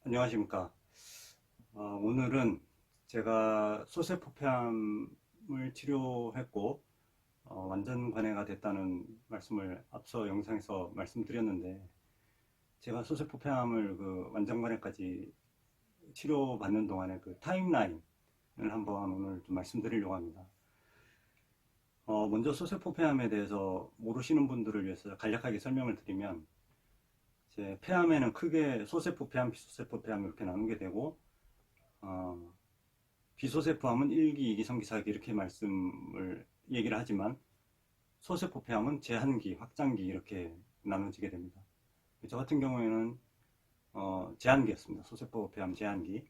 안녕하십니까. 오늘은 제가 소세포폐암을 치료했고 완전 관해가 됐다는 말씀을 앞서 영상에서 말씀드렸는데, 제가 소세포폐암을 그 완전 관해까지 치료받는 동안의 그 타임라인을 한번 오늘 좀 말씀드리려고 합니다. 먼저 소세포폐암에 대해서 모르시는 분들을 위해서 간략하게 설명을 드리면, 제 폐암에는 크게 소세포폐암, 비소세포폐암 이렇게 나누게 되고, 비소세포암은 1기, 2기, 3기, 4기 이렇게 얘기를 하지만, 소세포폐암은 제한기, 확장기 이렇게 나눠지게 됩니다. 저 같은 경우에는 제한기였습니다. 소세포폐암 제한기.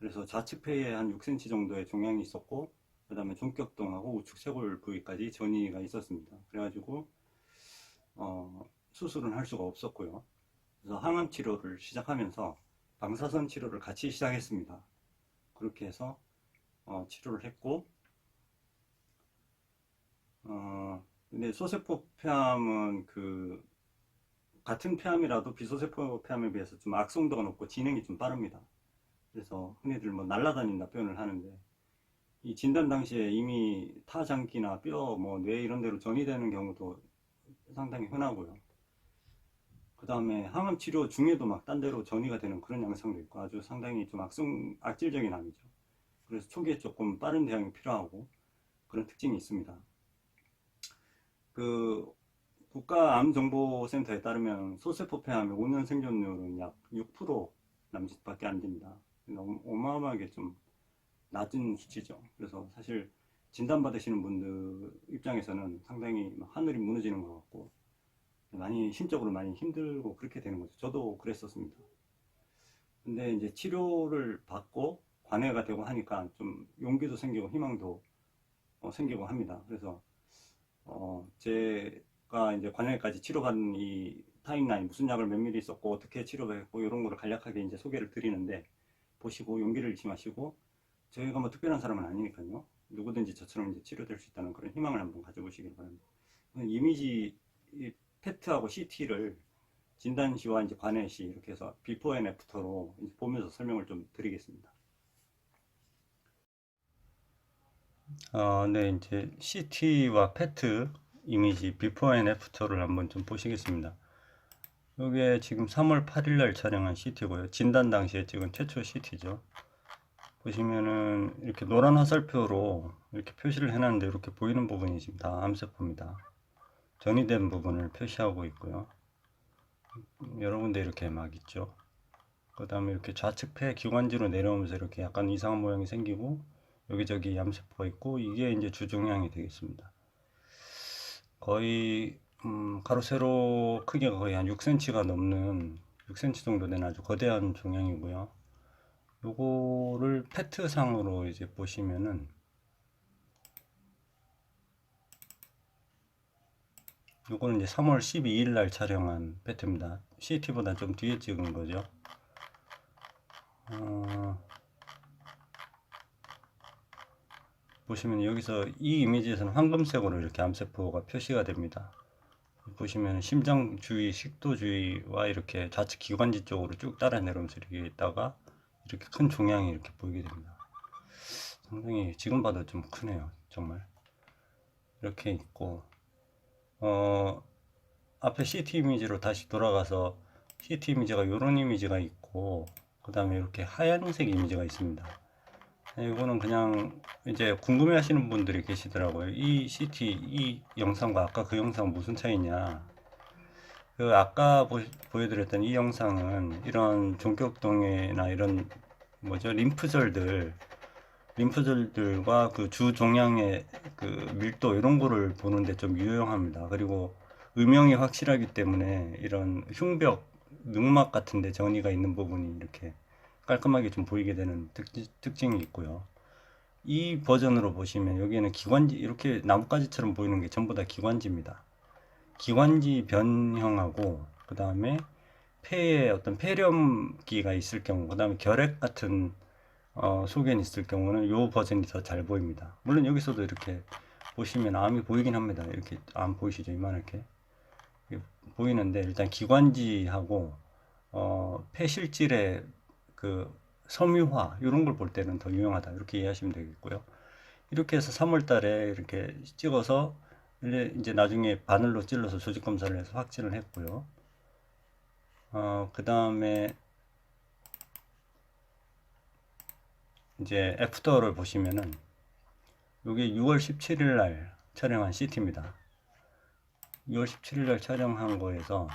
그래서 좌측 폐에 한 6cm 정도의 종양이 있었고, 그 다음에 종격동하고 우측 쇄골 부위까지 전이가 있었습니다. 그래가지고 수술은 할 수가 없었고요. 그래서 항암 치료를 시작하면서 방사선 치료를 같이 시작했습니다. 그렇게 해서 치료를 했고, 근데 소세포폐암은 그 같은 폐암이라도 비소세포폐암에 비해서 좀 악성도가 높고 진행이 좀 빠릅니다. 그래서 흔히들 뭐 날아다닌다 표현을 하는데, 이 진단 당시에 이미 타장기나 뼈, 뇌 이런 데로 전이되는 경우도 상당히 흔하고요. 그 다음에 항암 치료 중에도 막 딴 데로 전이가 되는 그런 양상도 있고, 아주 상당히 좀 악질적인 암이죠. 그래서 초기에 조금 빠른 대응이 필요하고 그런 특징이 있습니다. 그 국가암정보센터에 따르면 소세포폐암의 5년 생존율은 약 6% 남짓밖에 안 됩니다. 어마어마하게 좀 낮은 수치죠. 그래서 사실 진단받으시는 분들 입장에서는 상당히 하늘이 무너지는 것 같고, 많이 심적으로 많이 힘들고 그렇게 되는 거죠. 저도 그랬었습니다. 근데 이제 치료를 받고 관해가 되고 하니까 좀 용기도 생기고 희망도 생기고 합니다. 그래서 제가 이제 관해까지 치료받은 이 타임라인, 무슨 약을 몇 미리 썼고 어떻게 치료했고 이런 거를 간략하게 이제 소개를 드리는데, 보시고 용기를 잃지 마시고, 저희가 뭐 특별한 사람은 아니니까요. 누구든지 저처럼 이제 치료될 수 있다는 그런 희망을 한번 가져보시길 바랍니다. 이미지 PET하고 CT를 진단시와 이제 관해시 이렇게 해서 비포 앤 애프터로 보면서 설명을 좀 드리겠습니다. 네, 이제 CT와 PET 이미지 비포 앤 애프터를 한번 좀 보시겠습니다. 이게 지금 3월 8일 날 촬영한 CT고요. 진단 당시에 찍은 최초 CT죠. 보시면은 이렇게 노란 화살표로 이렇게 표시를 해놨는데, 이렇게 보이는 부분이 지금 다 암세포입니다. 전이된 부분을 표시하고 있고요. 여러 군데 이렇게 막 있죠. 그 다음에 이렇게 좌측 폐 기관지로 내려오면서 이렇게 약간 이상한 모양이 생기고, 여기저기 암세포가 있고, 이게 이제 주종양이 되겠습니다. 거의 가로 세로 크기가 거의 한 6cm가 넘는 6cm 정도 되는 아주 거대한 종양이고요. 요거를 페트 상으로 이제 보시면은, 요거는 이제 3월 12일 날 촬영한 페트입니다. CT보다 좀 뒤에 찍은 거죠. 보시면 여기서 이 이미지에서는 황금색으로 이렇게 암세포가 표시가 됩니다. 보시면 심장 주위, 식도 주위와 이렇게 좌측 기관지 쪽으로 쭉 따라 내려오면서 이렇게 있다가 이렇게 큰 종양이 이렇게 보이게 됩니다. 상당히 지금 봐도 좀 크네요, 정말. 이렇게 있고, 앞에 CT 이미지로 다시 돌아가서 CT 이미지가 이런 이미지가 있고, 그 다음에 이렇게 하얀색 이미지가 있습니다. 이거는 그냥 이제 궁금해 하시는 분들이 계시더라고요. 이 CT, 이 영상과 아까 그 영상 무슨 차이냐. 그 아까 보여드렸던 이 영상은 이런 종격동이나 이런 림프절들과 그 주종양의 그 밀도 이런 거를 보는데 좀 유용합니다. 그리고 음영이 확실하기 때문에 이런 흉벽, 늑막 같은데 전이가 있는 부분이 이렇게 깔끔하게 좀 보이게 되는 특징이 있고요. 이 버전으로 보시면 여기에는 기관지, 이렇게 나뭇가지처럼 보이는 게 전부 다 기관지입니다. 기관지 변형하고, 그 다음에 폐에 어떤 폐렴기가 있을 경우, 그 다음에 결핵 같은 소견이 있을 경우는 이 버전이 더 잘 보입니다. 물론 여기서도 이렇게 보시면 암이 보이긴 합니다. 이렇게 암 보이시죠? 이만하게 보이는데, 일단 기관지하고 폐실질의 그 섬유화 이런 걸 볼 때는 더 유용하다, 이렇게 이해하시면 되겠고요. 이렇게 해서 3월 달에 이렇게 찍어서 이제 나중에 바늘로 찔러서 조직 검사를 해서 확진을 했고요. 그 다음에 이제 애프터를 보시면은 이게 6월 17일 날 촬영한 CT입니다. 6월 17일 날 촬영한 거에서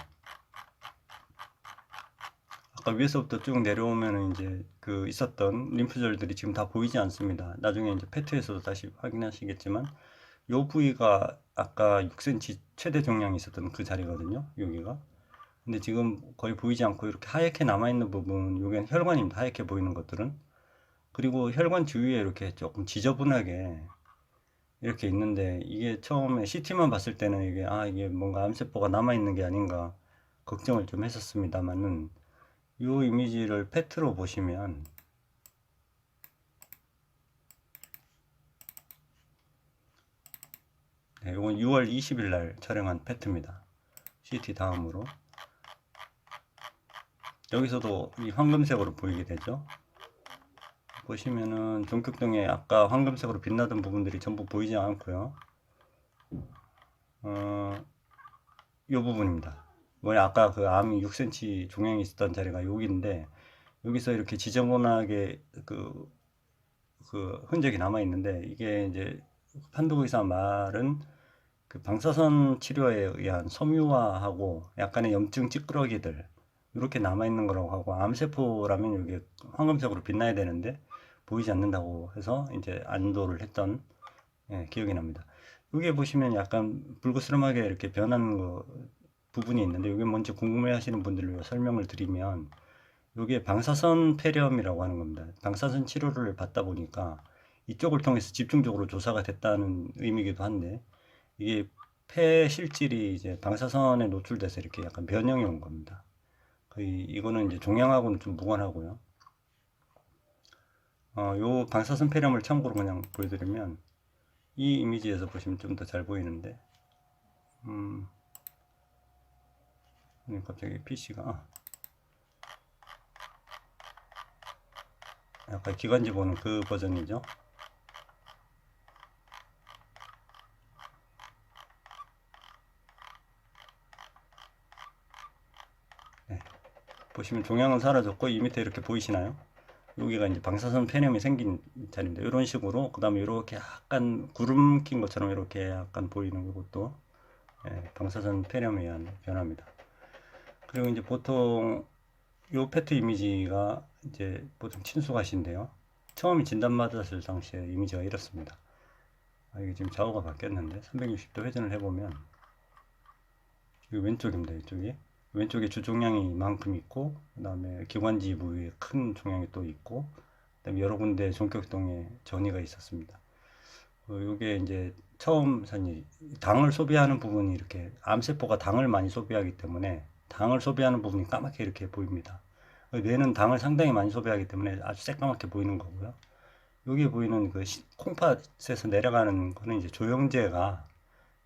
아까 위에서부터 쭉 내려오면 이제 그 있었던 림프절들이 지금 다 보이지 않습니다. 나중에 이제 페트에서도 다시 확인하시겠지만 요 부위가 아까 6cm 최대 종양이 있었던 그 자리거든요. 여기가. 근데 지금 거의 보이지 않고 이렇게 하얗게 남아있는 부분, 요게 혈관입니다. 하얗게 보이는 것들은. 그리고 혈관 주위에 이렇게 조금 지저분하게 이렇게 있는데, 이게 처음에 CT만 봤을 때는 이게 뭔가 암세포가 남아있는 게 아닌가 걱정을 좀 했었습니다만은, 요 이미지를 페트로 보시면 이건 6월 20일 날 촬영한 페트입니다. CT 다음으로 여기서도 이 황금색으로 보이게 되죠. 보시면은 종격동에 아까 황금색으로 빛나던 부분들이 전부 보이지 않고요. 이 부분입니다. 뭐냐, 아까 그 암이 6cm 종양이 있었던 자리가 여기인데, 여기서 이렇게 지저분하게 그 흔적이 남아 있는데, 이게 이제 판독 의사 말은 그 방사선 치료에 의한 섬유화하고 약간의 염증 찌끄러기들 이렇게 남아 있는 거라고 하고, 암세포라면 이게 황금색으로 빛나야 되는데 보이지 않는다고 해서 이제 안도를 했던 기억이 납니다. 여기에 보시면 약간 불그스름하게 이렇게 변한 부분이 있는데, 이게 뭔지 궁금해 하시는 분들을 위해 설명을 드리면, 이게 방사선 폐렴이라고 하는 겁니다. 방사선 치료를 받다 보니까 이쪽을 통해서 집중적으로 조사가 됐다는 의미이기도 한데, 이게 폐 실질이 이제 방사선에 노출돼서 이렇게 약간 변형이 온 겁니다. 이거는 이제 종양하고는 좀 무관하고요. 요 방사선 폐렴을 참고로 그냥 보여드리면, 이 이미지에서 보시면 좀 더 잘 보이는데, 갑자기 PC가 약간 기관지 보는 그 버전이죠. 보시면 종양은 사라졌고, 이 밑에 이렇게 보이시나요? 여기가 이제 방사선 폐렴이 생긴 자리인데, 이런 식으로, 그 다음에 이렇게 약간 구름 낀 것처럼 이렇게 약간 보이는 것도 방사선 폐렴에 의한 변화입니다. 그리고 이제 보통 요 페트 이미지가 이제 보통 친수가시인데요. 처음에 진단받았을 당시에 이미지가 이렇습니다. 이게 지금 좌우가 바뀌었는데 360도 회전을 해보면, 이 왼쪽입니다. 이쪽이 왼쪽에 주종양이 이만큼 있고, 그 다음에 기관지 부위에 큰 종양이 또 있고, 그 다음에 여러 군데 종격동에 전이가 있었습니다. 이게 이제 처음 당을 소비하는 부분이 이렇게, 암세포가 당을 많이 소비하기 때문에 당을 소비하는 부분이 까맣게 이렇게 보입니다. 뇌는 당을 상당히 많이 소비하기 때문에 아주 새까맣게 보이는 거고요. 여기 보이는 그 콩팥에서 내려가는 거는 이제 조영제가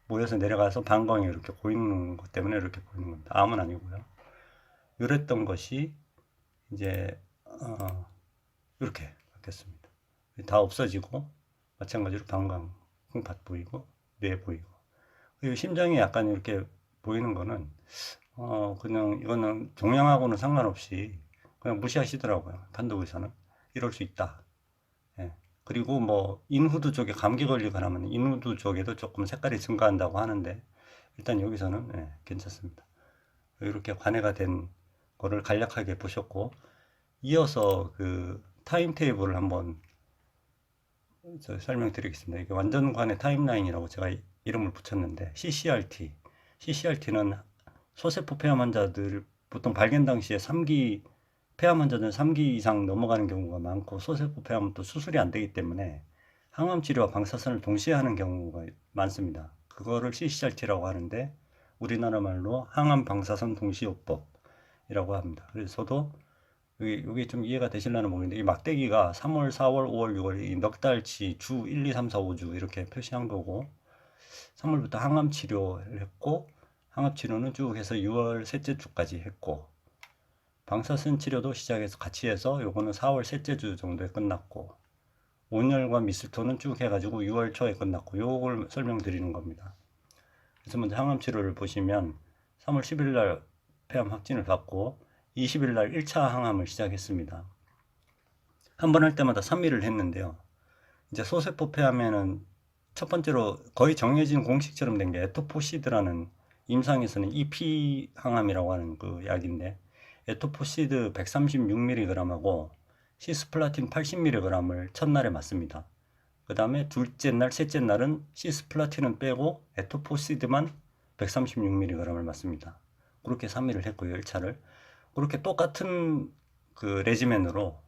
모여서 내려가서 방광이 이렇게 보이는 것 때문에 이렇게 보이는 겁니다. 암은 아니고요. 이랬던 것이 이제 이렇게 바뀌었습니다. 다 없어지고, 마찬가지로 방광, 콩팥 보이고, 뇌 보이고. 그리고 심장이 약간 이렇게 보이는 거는 그냥 이거는 종양하고는 상관없이 그냥 무시하시더라고요. 판독의사는 이럴 수 있다. 그리고 뭐 인후두 쪽에 감기 걸리거나 하면 인후두 쪽에도 조금 색깔이 증가한다고 하는데, 일단 여기서는 괜찮습니다. 이렇게 관해가 된 거를 간략하게 보셨고, 이어서 그 타임 테이블을 한번 설명드리겠습니다. 이게 완전관의 타임라인이라고 제가 이름을 붙였는데, CCRT는 소세포 폐암 환자들 보통 발견 당시에 3기 폐암 환자들은 3기 이상 넘어가는 경우가 많고, 소세포 폐암은 또 수술이 안 되기 때문에 항암 치료와 방사선을 동시에 하는 경우가 많습니다. 그거를 CCRT라고 하는데, 우리나라 말로 항암 방사선 동시요법이라고 합니다. 그래서 저도 이게 좀 이해가 되실려나 모르겠는데, 이 막대기가 3월, 4월, 5월, 6월 이 넉 달치 주 1, 2, 3, 4, 5주 이렇게 표시한 거고, 3월부터 항암 치료를 했고, 항암 치료는 쭉 해서 6월 셋째 주까지 했고, 방사선 치료도 시작해서 같이 해서 요거는 4월 셋째 주 정도에 끝났고, 온열과 미스토는 쭉 해가지고 6월 초에 끝났고, 요걸 설명드리는 겁니다. 그래서 먼저 항암 치료를 보시면 3월 10일 날 폐암 확진을 받고 20일 날 1차 항암을 시작했습니다. 한 번 할 때마다 3일을 했는데요. 이제 소세포 폐암에는 첫 번째로 거의 정해진 공식처럼 된 게 에토포시드라는, 임상에서는 EP 항암이라고 하는 그 약인데, 에토포시드 136mg하고 시스플라틴 80mg을 첫날에 맞습니다. 그 다음에 둘째 날, 셋째 날은 시스플라틴은 빼고 에토포시드만 136mg을 맞습니다. 그렇게 3일을 했고요, 1차를. 그렇게 똑같은 그 레지멘으로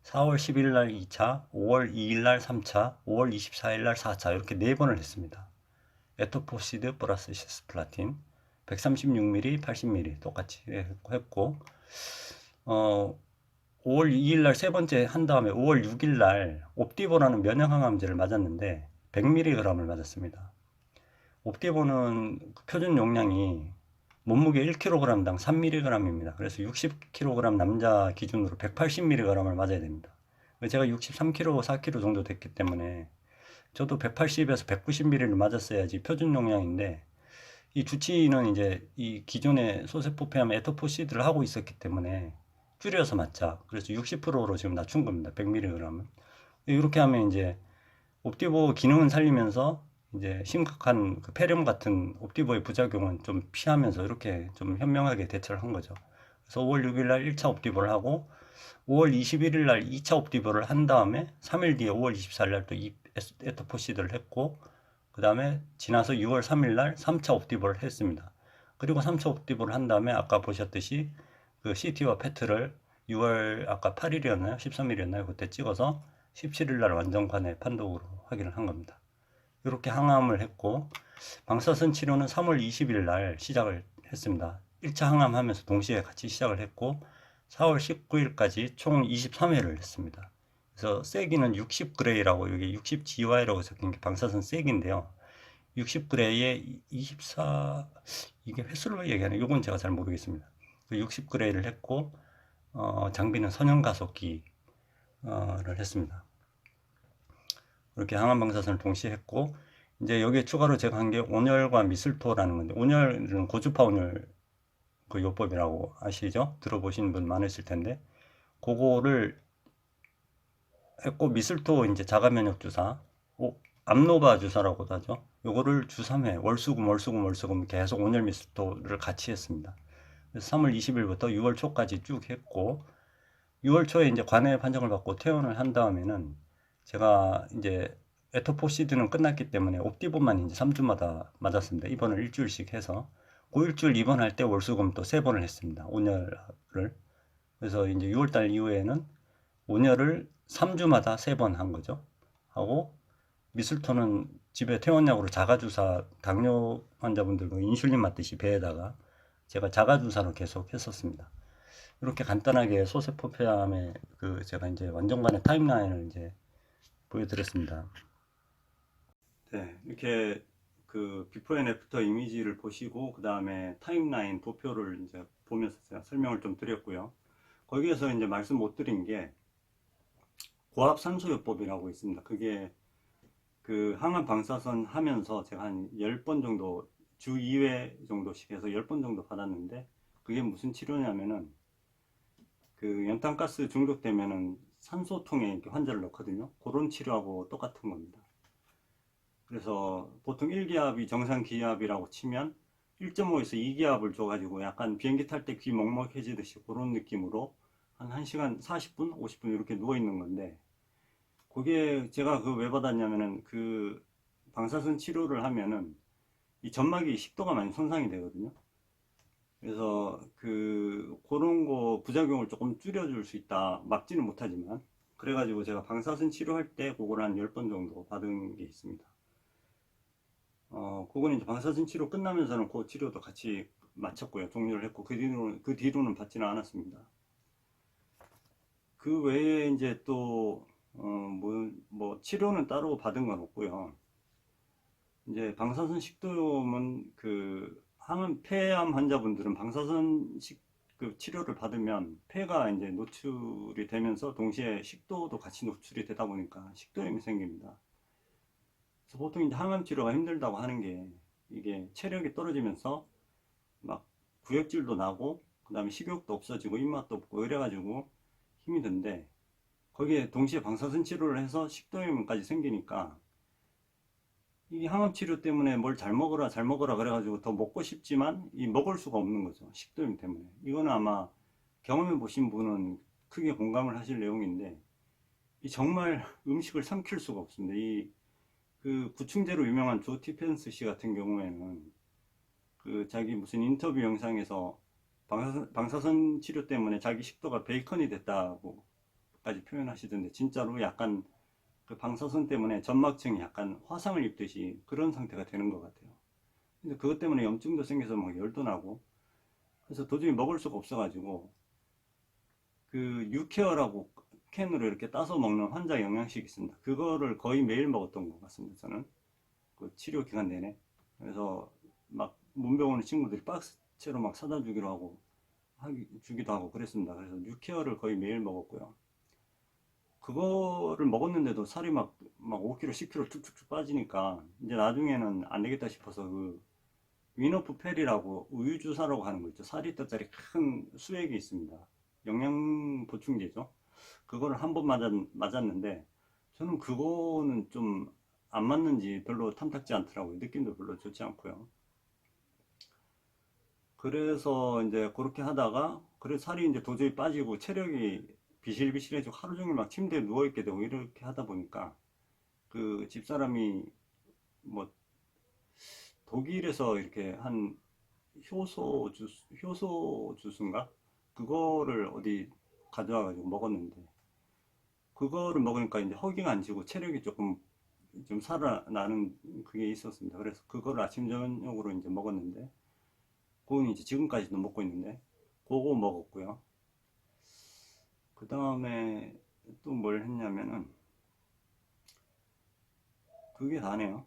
4월 10일 날 2차, 5월 2일 날 3차, 5월 24일 날 4차 이렇게 4번을 했습니다. 에토포시드 플러스 시스플라틴 136mg, 80mg 똑같이 했고 5월 2일 날 세 번째 한 다음에 5월 6일 날 옵디보라는 면역항암제를 맞았는데 100mg을 맞았습니다. 옵디보는 표준 용량이 몸무게 1kg당 3mg입니다. 그래서 60kg 남자 기준으로 180mg을 맞아야 됩니다. 제가 63kg, 4kg 정도 됐기 때문에 저도 180에서 190mg를 맞았어야지 표준 용량인데, 이 주치의는 이제 이 기존의 소세포폐암 에토포시드를 하고 있었기 때문에 줄여서 맞자. 그래서 60%로 지금 낮춘 겁니다. 100mg은. 이렇게 하면 이제 옵디보 기능은 살리면서 이제 심각한 그 폐렴 같은 옵디보의 부작용은 좀 피하면서 이렇게 좀 현명하게 대처를 한 거죠. 그래서 5월 6일 날 1차 옵디보를 하고 5월 21일 날 2차 옵디보를 한 다음에 3일 뒤에 5월 24일 날 또 에토포시드를 했고, 그 다음에 지나서 6월 3일 날 3차 옵디보를 했습니다. 그리고 3차 옵디보를 한 다음에 아까 보셨듯이 그 CT와 페트를 6월 아까 8일이었나요? 13일이었나요? 그때 찍어서 17일 날 완전관해 판독으로 확인을 한 겁니다. 이렇게 항암을 했고, 방사선 치료는 3월 20일 날 시작을 했습니다. 1차 항암하면서 동시에 같이 시작을 했고 4월 19일까지 총 23회를 했습니다. 그래서 세기는 60그레이라고, 여기 60GY라고 적힌 게 방사선 세기인데요. 60그레이에 24, 이게 횟수로 얘기하는, 이건 제가 잘 모르겠습니다. 60그레이를 했고 장비는 선형가속기를 했습니다. 이렇게 항암 방사선을 동시에 했고, 이제 여기에 추가로 제가 한 게 온열과 미슬토라는 건데, 온열은 고주파 온열 그 요법이라고 아시죠? 들어보신 분 많으실 텐데, 그거를 했고, 미슬토 이제 자가면역 주사, 암노바 주사라고도 하죠. 요거를 주 3회 월수금 계속 온열 미슬토를 같이 했습니다. 그래서 3월 20일부터 6월 초까지 쭉 했고, 6월 초에 이제 관해 판정을 받고 퇴원을 한 다음에는 제가 이제 에토포시드는 끝났기 때문에 옵디본만 이제 3주마다 맞았습니다. 입원을 일주일씩 해서 그 일주일 입원할 때 월수금 또 3번을 했습니다. 온열을. 그래서 이제 6월달 이후에는 온열을 3주마다 3번 한 거죠. 하고 미술토는 집에 퇴원약으로 자가주사, 당뇨 환자분들과 인슐린 맞듯이 배에다가 제가 자가주사로 계속 했었습니다. 이렇게 간단하게 소세포폐암의 그 제가 이제 완전관의 타임라인을 이제 보여드렸습니다. 네, 이렇게 그 비포 앤 애프터 이미지를 보시고 그 다음에 타임라인 도표를 이제 보면서 제가 설명을 좀 드렸고요. 거기에서 이제 말씀 못 드린 게 고압산소요법이라고 있습니다. 그게 그 항암 방사선 하면서 제가 한 10번 정도, 주 2회 정도씩 해서 10번 정도 받았는데, 그게 무슨 치료냐면은 그 연탄가스 중독되면은 산소통에 이렇게 환자를 넣거든요. 그런 치료하고 똑같은 겁니다. 그래서 보통 1기압이 정상 기압이라고 치면 1.5에서 2기압을 줘가지고 약간 비행기 탈 때 귀 먹먹해지듯이 그런 느낌으로 한 1시간 40분, 50분 이렇게 누워 있는 건데, 그게 제가 그 왜 받았냐면은 그 방사선 치료를 하면은 이 점막이 식도가 많이 손상이 되거든요. 그래서 그런 거 부작용을 조금 줄여줄 수 있다. 막지는 못하지만. 그래가지고 제가 방사선 치료할 때 그걸 한 10번 정도 받은 게 있습니다. 그거는 이제 방사선 치료 끝나면서는 그 치료도 같이 마쳤고요. 종료를 했고, 그 뒤로는 받지는 않았습니다. 그 외에 이제 또, 치료는 따로 받은 건 없고요. 이제 방사선 식도염은 그 항암 폐암 환자분들은 방사선 그 치료를 받으면 폐가 이제 노출이 되면서 동시에 식도도 같이 노출이 되다 보니까 식도염이 생깁니다. 그래서 보통 이제 항암 치료가 힘들다고 하는 게 이게 체력이 떨어지면서 막 구역질도 나고 그다음에 식욕도 없어지고 입맛도 없고 이래가지고 힘이 든데 거기에 동시에 방사선 치료를 해서 식도염까지 생기니까 이 항암 치료 때문에 뭘 잘 먹어라 그래가지고 더 먹고 싶지만 이 먹을 수가 없는 거죠. 식도염 때문에. 이거는 아마 경험해 보신 분은 크게 공감을 하실 내용인데 이 정말 음식을 삼킬 수가 없습니다. 이 그 구충제로 유명한 조 티펜스 씨 같은 경우에는 그 자기 무슨 인터뷰 영상에서 방사선 치료 때문에 자기 식도가 베이컨이 됐다고까지 표현하시던데 진짜로 약간 그 방사선 때문에 점막층이 약간 화상을 입듯이 그런 상태가 되는 것 같아요. 근데 그것 때문에 염증도 생겨서 막 열도 나고 그래서 도저히 먹을 수가 없어가지고 그 유케어라고 캔으로 이렇게 따서 먹는 환자 영양식이 있습니다. 그거를 거의 매일 먹었던 것 같습니다. 저는 그 치료 기간 내내. 그래서 막 문병원의 친구들이 박스채로 막 사다 주기로 하고 주기도 하고 그랬습니다. 그래서 유케어를 거의 매일 먹었고요. 그거를 먹었는데도 살이 막 5kg, 10kg 툭툭툭 빠지니까 이제 나중에는 안 되겠다 싶어서 그 위너프 펠이라고 우유주사라고 하는 거 있죠. 4리터짜리 큰 수액이 있습니다. 영양 보충제죠. 그거를 한 번 맞았는데 저는 그거는 좀 안 맞는지 별로 탐탁지 않더라고요. 느낌도 별로 좋지 않고요. 그래서 이제 그렇게 하다가 그래 살이 이제 도저히 빠지고 체력이 비실비실해지고 하루 종일 막 침대에 누워있게 되고 이렇게 하다 보니까 그 집사람이 뭐 독일에서 이렇게 한 효소 주스인가? 그거를 어디 가져와가지고 먹었는데 그거를 먹으니까 이제 허기가 안 지고 체력이 조금 좀 살아나는 그게 있었습니다. 그래서 그거를 아침 저녁으로 이제 먹었는데 그건 이제 지금까지도 먹고 있는데 그거 먹었고요. 그 다음에 또 뭘 했냐면은 그게 다네요.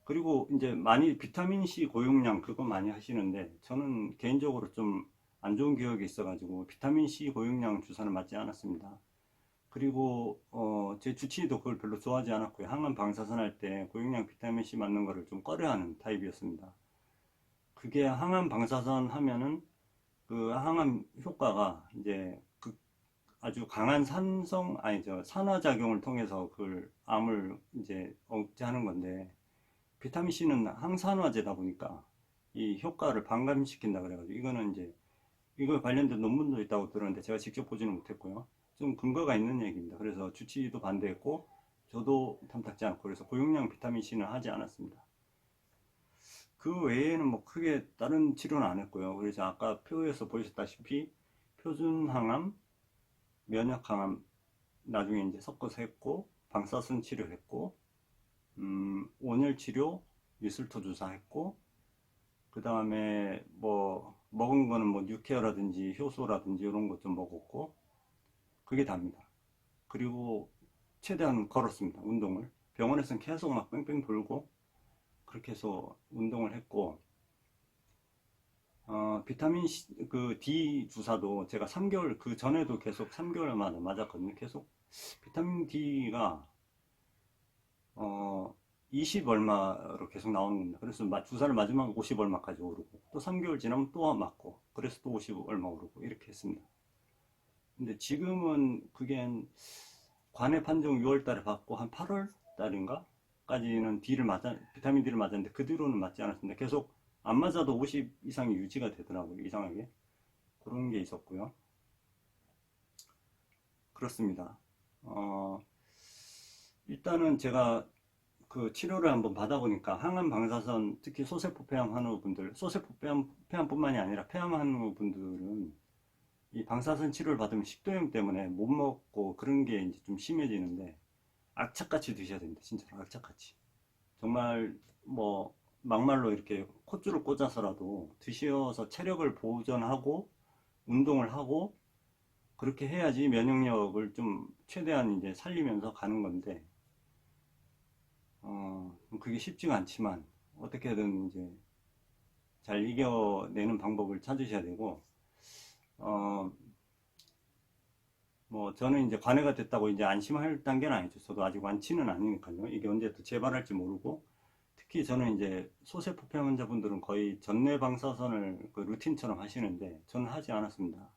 그리고 이제 많이 비타민C 고용량 그거 많이 하시는데 저는 개인적으로 좀 안 좋은 기억이 있어가지고 비타민C 고용량 주사는 맞지 않았습니다. 그리고 제 주치의도 그걸 별로 좋아하지 않았고요. 항암 방사선 할 때 고용량 비타민C 맞는 거를 좀 꺼려하는 타입이었습니다. 그게 항암 방사선 하면은 그 항암 효과가 이제 그 아주 강한 아니죠. 산화작용을 통해서 그걸 암을 이제 억제하는 건데 비타민 C는 항산화제다 보니까 이 효과를 반감시킨다 그래가지고 이거는 이제 이거 관련된 논문도 있다고 들었는데 제가 직접 보지는 못했고요. 좀 근거가 있는 얘기입니다. 그래서 주치의도 반대했고 저도 탐탁지 않고 그래서 고용량 비타민 C는 하지 않았습니다. 그 외에는 뭐 크게 다른 치료는 안 했고요. 그래서 아까 표에서 보셨다시피 표준항암, 면역항암 나중에 이제 섞어서 했고 방사선 치료했고 온열치료, 미술토 주사했고 그 다음에 뭐 먹은 거는 뭐 뉴케어라든지 효소라든지 이런 것 좀 먹었고 그게 답니다. 그리고 최대한 걸었습니다. 운동을 병원에서는 계속 막 뺑뺑 돌고 그렇게 해서 운동을 했고 비타민 C, 그 D 주사도 제가 3개월 그 전에도 계속 3개월마다 맞았거든요. 계속 비타민 D가 20 얼마로 계속 나오는 겁니다. 그래서 주사를 맞으면 50 얼마까지 오르고 또 3개월 지나면 또 맞고 그래서 또 50 얼마 오르고 이렇게 했습니다. 근데 지금은 그게 한 관해 판정 6월 달에 받고 한 8월 달인가? 까지는 비타민 D를 맞았는데 그 뒤로는 맞지 않았습니다. 계속 안 맞아도 50 이상이 유지가 되더라고요. 이상하게. 그런 게 있었고요. 그렇습니다. 일단은 제가 그 치료를 한번 받아보니까 항암 방사선 특히 소세포 폐암 환우분들 소세포 폐암뿐만이 아니라 폐암 환우분들은 이 방사선 치료를 받으면 식도염 때문에 못 먹고 그런 게 이제 좀 심해지는데 악착같이 드셔야 됩니다. 진짜로 악착같이. 정말 뭐 막말로 이렇게 콧줄을 꽂아서라도 드셔서 체력을 보존하고 운동을 하고 그렇게 해야지 면역력을 좀 최대한 이제 살리면서 가는 건데 그게 쉽지가 않지만 어떻게든 이제 잘 이겨내는 방법을 찾으셔야 되고, 어, 뭐 저는 이제 관해가 됐다고 이제 안심할 단계는 아니죠. 저도 아직 완치는 아니니까요. 이게 언제 또 재발할지 모르고, 특히 저는 이제 소세포폐 환자분들은 거의 전내 방사선을 그 루틴처럼 하시는데 저는 하지 않았습니다.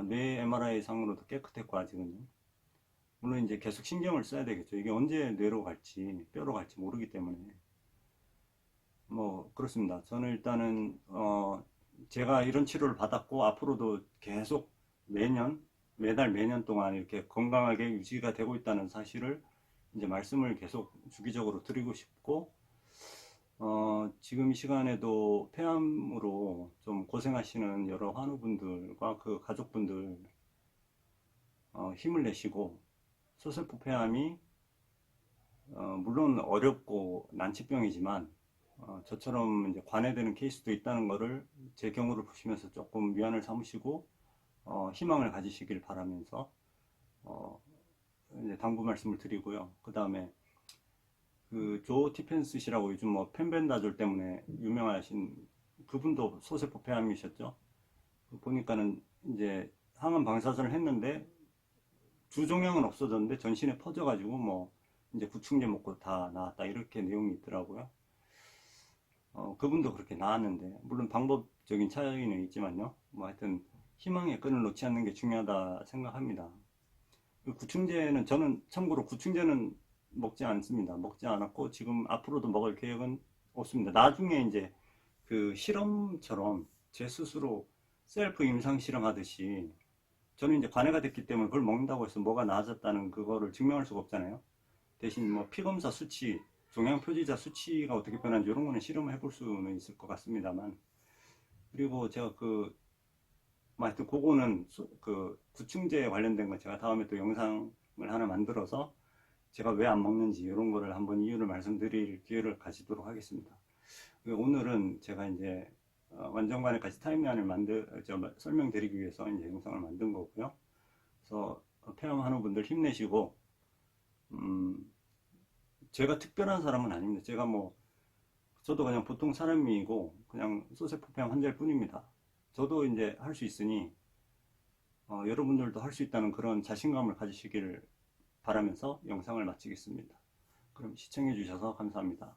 뇌 MRI 상으로도 깨끗했고 아직은요. 물론 이제 계속 신경을 써야 되겠죠. 이게 언제 뇌로 갈지 뼈로 갈지 모르기 때문에 뭐 그렇습니다. 저는 일단은 제가 이런 치료를 받았고 앞으로도 계속 매년 매달 매년 동안 이렇게 건강하게 유지가 되고 있다는 사실을 이제 말씀을 계속 주기적으로 드리고 싶고, 지금 이 시간에도 폐암으로 좀 고생하시는 여러 환우분들과 그 가족분들 힘을 내시고, 소세포 폐암이 물론 어렵고 난치병이지만 저처럼 이제 관해되는 케이스도 있다는 것을 제 경우를 보시면서 조금 위안을 삼으시고 희망을 가지시길 바라면서 이제 당부 말씀을 드리고요. 그 다음에 그 조 티펜스 씨라고 요즘 뭐 펜벤다졸 때문에 유명하신 그분도 소세포 폐암이셨죠. 보니까는 이제 항암 방사선을 했는데 주종양은 없어졌는데 전신에 퍼져가지고 뭐 이제 구충제 먹고 다 나았다 이렇게 내용이 있더라고요. 그분도 그렇게 나았는데 물론 방법적인 차이는 있지만요. 뭐 하여튼 희망의 끈을 놓지 않는 게 중요하다 생각합니다. 구충제는 저는 참고로 구충제는 먹지 않습니다. 먹지 않았고 지금 앞으로도 먹을 계획은 없습니다. 나중에 이제 그 실험처럼 제 스스로 셀프 임상 실험하듯이 저는 이제 관해가 됐기 때문에 그걸 먹는다고 해서 뭐가 나아졌다는 그거를 증명할 수가 없잖아요. 대신 뭐 피검사 수치, 종양 표지자 수치가 어떻게 변하는지 이런 거는 실험을 해볼 수는 있을 것 같습니다만, 그리고 제가 뭐 하여튼 그거는 그 구충제에 관련된 건 제가 다음에 또 영상을 하나 만들어서 제가 왜 안 먹는지 이런 거를 한번 이유를 말씀드릴 기회를 가지도록 하겠습니다. 오늘은 제가 이제 완전관해까지 타임라인을 설명드리기 위해서 이제 영상을 만든 거고요. 그래서 폐암하는 분들 힘내시고, 제가 특별한 사람은 아닙니다. 제가 뭐 저도 그냥 보통 사람이고 그냥 소세포폐암 환자일 뿐입니다. 저도 이제 할 수 있으니 여러분들도 할 수 있다는 그런 자신감을 가지시기를 바라면서 영상을 마치겠습니다. 그럼 시청해 주셔서 감사합니다.